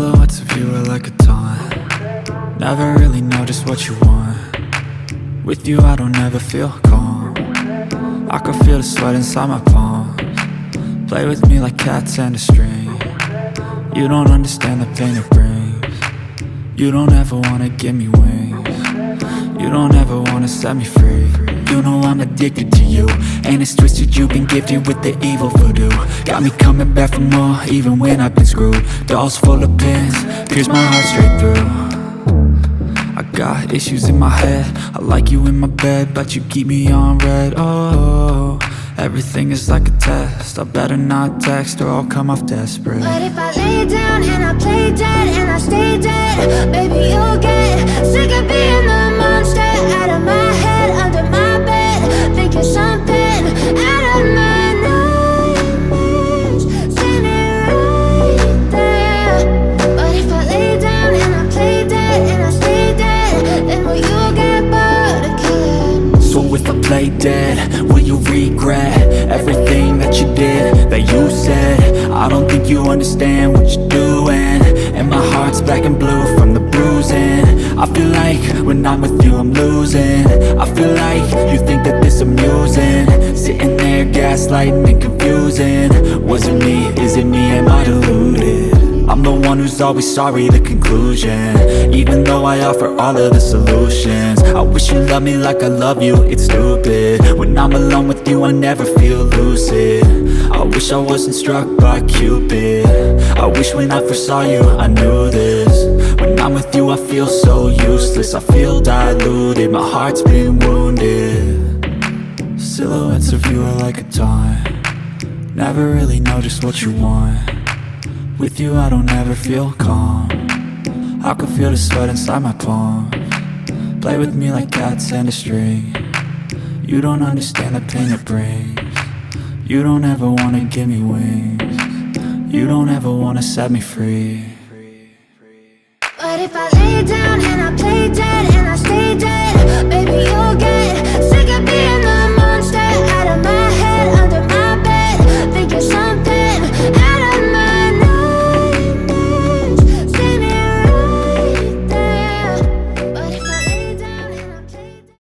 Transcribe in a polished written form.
Silhouettes of you are like a taunt. Never really know just what you want. With you I don't ever feel calm. I can feel the sweat inside my palms. Play with me like cats and a string. You don't understand the pain it brings. You don't ever wanna give me wings. You don't ever wanna set me free. You know I'm addicted to you, and it's twisted, you've been gifted with the evil voodoo. Got me coming back for more, even when I've been screwed. Dolls full of pins, pierce my heart straight through. I got issues in my head, I like you in my bed, but you keep me on red. Oh, everything is like a test, I better not text or I'll come off desperate. But if I lay down and I play dead and I stay dead, baby you'll get sick of being the monster out of my head, under my bed, thinking something out of my nightmares, standing right there. But if I lay down and I play dead and I stay dead, then will you get bored of killing? So if I play dead, will you regret everything that you did, that you said? I don't think you understand what you're doing, and my heart's black and blue from the bruising. I feel like when I'm with you I'm losing. I feel like you think that this amusing, sitting there gaslighting and confusing. Was it me? Is it me? Am I deluded? I'm the one who's always sorry, the conclusion. Even though I offer all of the solutions, I wish you loved me like I love you, it's stupid. When I'm alone with you I never feel lucid. I wish I wasn't struck by Cupid. I wish when I first saw you I knew this. When I'm with you I feel so useless, I feel diluted, my heart's been wounded. Silhouettes of you are like a taunt. Never really know just what you want. With you I don't ever feel calm. I can feel the sweat inside my palms. Play with me like cats and a string. You don't understand the pain it brings. You don't ever wanna give me wings. You don't ever wanna set me free. But if I lay down